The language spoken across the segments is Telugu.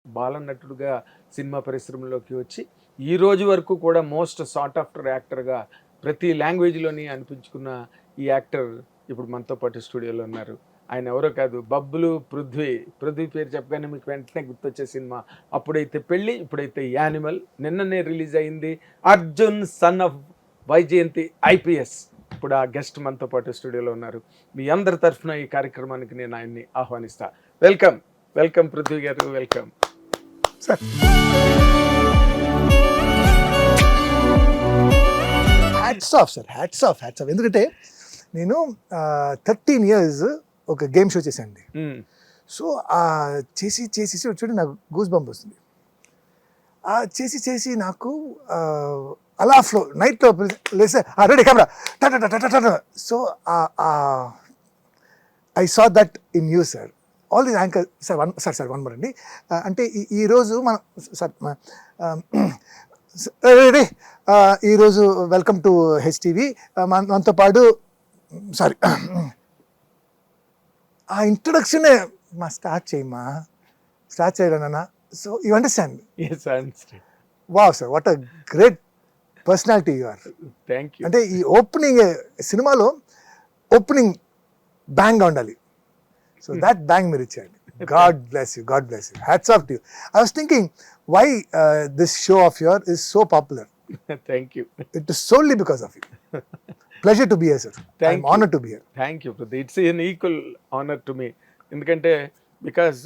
బాలనటుడుగా సినిమా పరిశ్రమలోకి వచ్చి ఈ రోజు వరకు కూడా మోస్ట్ సార్ట్ ఆఫ్టర్ యాక్టర్గా ప్రతి లాంగ్వేజ్లోని అనిపించుకున్న ఈ యాక్టర్ ఇప్పుడు మనతో పాటు స్టూడియోలో ఉన్నారు. ఆయన ఎవరో కాదు, బబ్లు పృథ్వీ. పృథ్వీ పేరు చెప్పగానే మీకు వెంటనే గుర్తొచ్చే సినిమా అప్పుడైతే పెళ్ళి, ఇప్పుడైతే యానిమల్. నిన్ననే రిలీజ్ అయింది Arjun son of Vyjayanthi IPS. ఇప్పుడు ఆ గెస్ట్ మనతో పాటు స్టూడియోలో ఉన్నారు. మీ అందరి తరఫున ఈ కార్యక్రమానికి నేను ఆయన్ని ఆహ్వానిస్తా. వెల్కమ్ వెల్కమ్ పృథ్వీ గారు, welcome sir. Hats off sir, hats off. ఎందుకంటే నేను 13 years ఒక గేమ్ షో చేశానండి. సో చేసి చూడండి నాకు గూస్ బంప్ వస్తుంది. చేసి నాకు అలా ఫ్లో నైట్లో లేసే ready camera so I saw that in you sir. All the anchor sir one more అండి. అంటే ఈరోజు మన సార్ రెడీ ఈరోజు వెల్కమ్ టు హెచ్టీవీ. మనతో పాటు సారీ ఆ ఇంట్రొడక్షనే స్టార్ట్ చేయలేనా. So you understand. Wow sir, what a great personality you are. Thank you. అంటే ఈ ఓపెనింగ్ సినిమాలో ఓపెనింగ్ బ్యాంగ్గా ఉండాలి. సో దట్ బ్యాంగ్ మీరు ఇచ్చారు. God bless you. Hats off to you. I was thinking why this show of yours is so popular. Thank you. It is solely because of you. Pleasure to be here, sir. I'm honored to be here. Thank you. It's an equal honor to me. Endukante because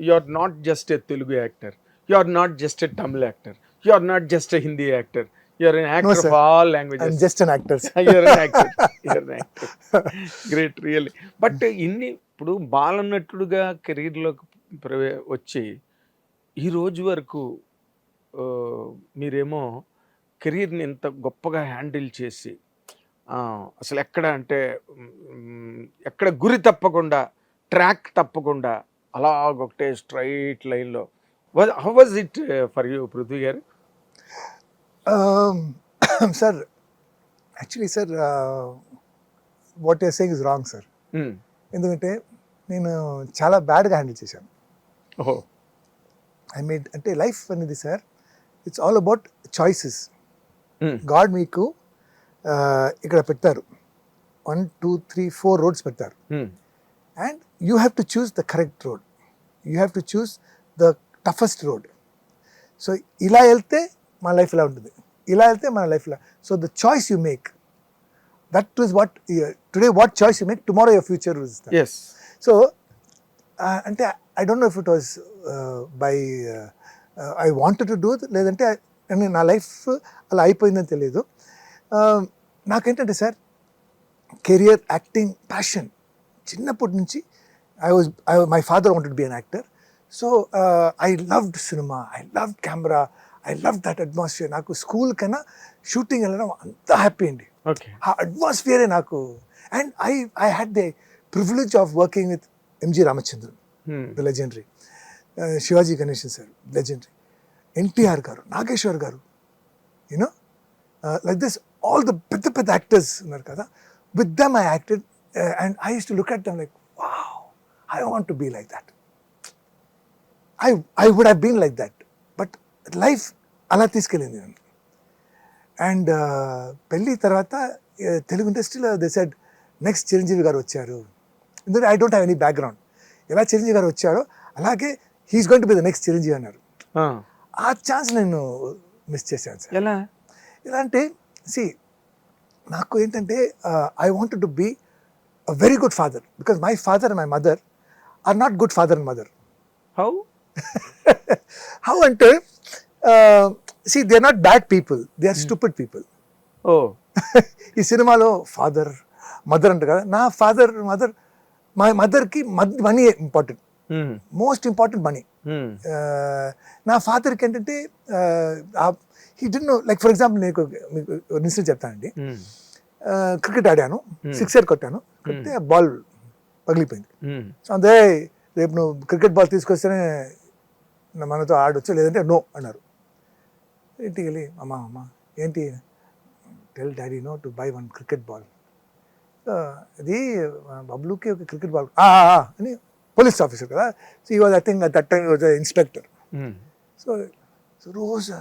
you are not just a Telugu actor. You are not just a Tamil actor. You are not just a Hindi actor. You are an actor of all languages. I'm just an actor. You are an actor. Great, really. But ఇప్పుడు బాలనటుడుగా కెరీర్లోకి వచ్చి ఈ రోజు వరకు మీరేమో కెరీర్ని ఎంత గొప్పగా హ్యాండిల్ చేసి అసలు ఎక్కడ గురి తప్పకుండా, ట్రాక్ తప్పకుండా అలాగొకటే స్ట్రైట్ లైన్లో. How was it for you Prithvi garu? Sir actually sir what you're saying is wrong sir. ఎందుకంటే నేను చాలా బ్యాడ్గా హ్యాండిల్ చేశాను. అంటే లైఫ్ అనేది sir it's all about choices. God మీకు ఇక్కడ పెడతారు 1 2 3 4 రోడ్స్ పెడతారు. And you have to choose the correct road. You have to choose the toughest road. So ఇలా వెళ్తే మన లైఫ్ ఇలా ఉంటుంది, ఇలా వెళ్తే మన లైఫ్ ఇలా. So the choice you make, that is what today what choice you make, tomorrow your future is that. Yes. So అంటే I don't know if it was by I wanted to do, లేదంటే నా లైఫ్ అలా అయిపోయిందని తెలియదు. నాకేంటంటే సార్ కెరియర్, యాక్టింగ్, ప్యాషన్ చిన్నప్పటి నుంచి my father wanted to be an actor. So I loved cinema, I loved camera, I love that atmosphere. నాకు స్కూల్ కన్నా షూటింగ్ వెళ్ళడం అంత హ్యాపీ అండి. ఆ అట్మాస్ఫియరే నాకు. And I had the privilege of working with MG Ramachandran, the legendary, Sivaji Ganesan sir, legendary, NTR garu, Nageswar garu, you know like this all the పెద్ద యాక్టర్స్ ఉన్నారు కదా. With them I acted and I use to look at them like wow, I want to be like that. I would have been like that. But life అలా తీసుకెళ్ళింది నన్ను. అండ్ పెళ్ళి తర్వాత తెలుగు ఇండస్ట్రీలో they said next Chiranjeevi garu వచ్చారు. ఎందుకంటే I don't have any background. ఎలా చిరంజీవి గారు వచ్చారో అలాగే he's going to be the next Chiranjeevi అన్నారు. ఆ ఛాన్స్ నేను మిస్ చేశాను సార్. ఎలా అంటే నాకు ఏంటంటే I wanted to be a very good father, because my father and my mother are not good father and mother. How అంటే they are not bad people, they are stupid people. ఈ సినిమాలో ఫాదర్ మదర్ అంట కదా, నా ఫాదర్ మదర్, మా మదర్కి money important, most important money. నా ఫాదర్కి ఏంటంటే he did no, like for example నేను మీకు ఇన్సిడెంట్ చెప్తానండి. క్రికెట్ ఆడాను, సిక్సర్ కొట్టాను, కొట్టే బాల్ పగిలిపోయింది. సో అదే రేపు నువ్వు క్రికెట్ బాల్ తీసుకొస్తేనే మనతో ఆడొచ్చు, లేదంటే నో అన్నారు. ఇంటికి వెళ్ళి అమ్మ ఏంటి, tell daddy no to buy 1 cricket ball. అది బబ్లూకి ఒక క్రికెట్ బాల్ అని పోలీస్ ఆఫీసర్ కదా. So he was I think that time was inspector. So so రోజు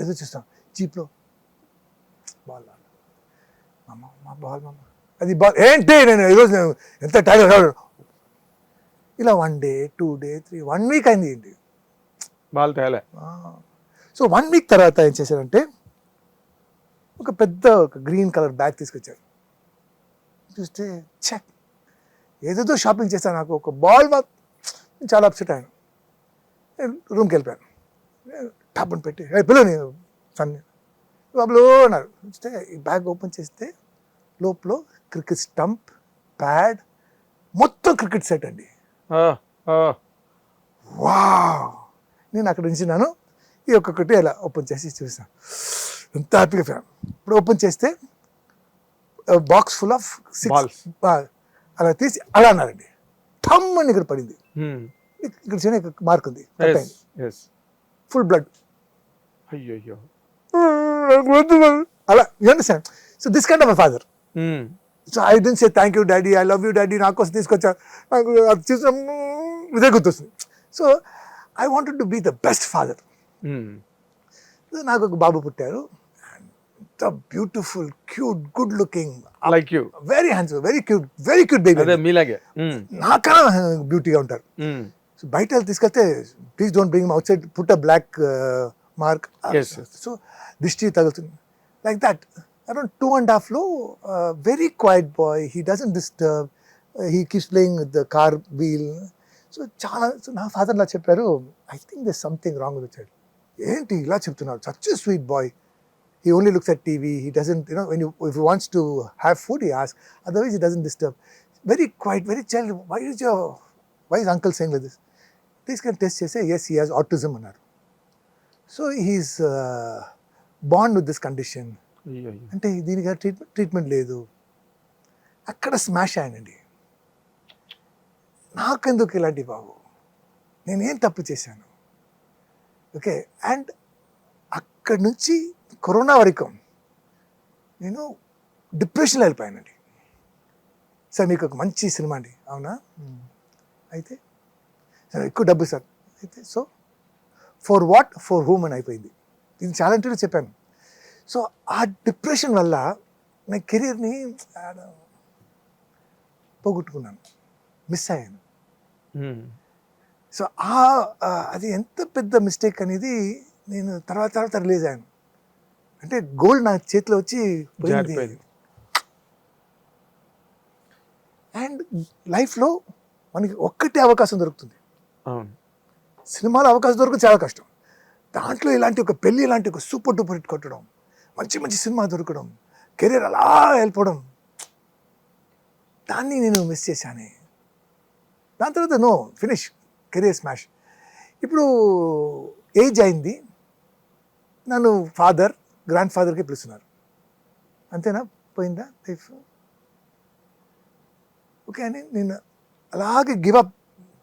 ఏదో చూస్తాం జీప్లో బాల్ మామ మా బాల్ మామ అది బాల్ ఏంటి నేను ఈరోజు నేను ఎంత టైం ఇలా 1 day 2 day 3 1 week అయింది ఏంటి బాల్ తేలే. సో 1 week తర్వాత ఏం చేశారంటే ఒక పెద్ద ఒక గ్రీన్ కలర్ బ్యాగ్ తీసుకొచ్చారు. చూస్తే చెక్ ఏదేదో షాపింగ్ చేశాను, నాకు ఒక బాల్ చాలా అప్సెట్ అయ్యాను. నేను రూమ్కి వెళ్ళిపోయాను. టబ్బుని పెట్టి పిల్లని సన్ని బాబులో అన్నారు. చూస్తే ఈ బ్యాగ్ ఓపెన్ చేస్తే లోపల క్రికెట్ స్టంప్, ప్యాడ్, మొత్తం క్రికెట్ సెట్ అండి. వా నేను అక్కడ ఉంచినాను. ఈ ఒక్కొక్కటి అలా ఓపెన్ చేసి చూసాను, ఎంత హ్యాపీగా ఫ్యాన్. ఇప్పుడు ఓపెన్ చేస్తే బాక్స్ ఫుల్ ఆఫ్ 6 అలా తీసి అలా అన్నారండి. ఠమ్ అని ఇక్కడ పడింది. ఇక్కడ చిన్న మార్క్ ఉంది, ఫుల్ బ్లడ్. అయ్యో. అలా you understand. So this kind of my father. So I don't say thank you daddy, I love you daddy, నా కోసం తీసుకొచ్చా, నాకు అది చూసిన ఇదే గుర్తొస్తుంది. So I wanted to be the best father. నాకు ఒక బాబు పుట్టారు. Beautiful, cute, good looking, like you, very handsome, very cute baby. అదే మీలాగే నాకన్నా బ్యూటీగా ఉంటారు. సో బయట తీసుకెళ్తే please don't bring outside, put a black mark. So దిష్టి తగులుతుంది. Like that around 2.5 very quiet boy, he doesn't disturb, he keeps playing with the car wheel. So చాలా, నా ఫాదర్ ఇలా చెప్పారు, I think this something wrong with child. ఏంటి ఇలా చెప్తున్నారు, such a sweet boy. He only looks at TV. He doesn't, if he wants to have food, he asks. Otherwise, he doesn't disturb. Very quiet, very chill. Why is uncle saying like this? This can test say, yes, he has autism. So he's born with this condition. అంటే దీనికి ట్రీట్మెంట్ లేదు. అక్కడ స్మాష్ అయ్యానండి. నాకెందుకు ఇలాంటి బాబు, నేనేం తప్పు చేశాను? ఓకే, అండ్ అక్కడి నుంచి కరోనా వరకు నేను డిప్రెషన్లో వెళ్ళిపోయానండి. సార్ మీకు ఒక మంచి సినిమా అండి, అవునా? అయితే సార్ ఎక్కువ డబ్బు సార్, అయితే so for what, for whom అని అయిపోయింది. ఇది చాలా ఇంటర్వ్యూ చెప్పాను. సో ఆ డిప్రెషన్ వల్ల నా కెరీర్ని పోగొట్టుకున్నాను, మిస్ అయ్యాను. సో అది ఎంత పెద్ద మిస్టేక్ అనేది నేను తర్వాత రిలీజ్ అయ్యాను. అంటే గోల్డ్ నా చేతిలో వచ్చి పోయింది. అండ్ లైఫ్లో మనకి ఒక్కటే అవకాశం దొరుకుతుంది. సినిమాలో అవకాశం దొరకడం చాలా కష్టం. దాంట్లో ఇలాంటి ఒక పెళ్ళి, ఇలాంటి ఒక సూపర్ డూపర్ హిట్ కొట్టడం, మంచి సినిమా దొరకడం, కెరీర్ అలా వెళ్ళిపోవడం, దాన్ని నేను మిస్ చేశాను. దాని తర్వాత నో ఫినిష్, కెరీర్ స్మాష్. ఇప్పుడు ఏజ్ అయింది, నన్ను ఫాదర్, గ్రాండ్ ఫాదర్కి పిలుస్తున్నారు. అంతేనా, పోయిందా లైఫ్? ఓకే అని నేను అలాగే గివ్ అప్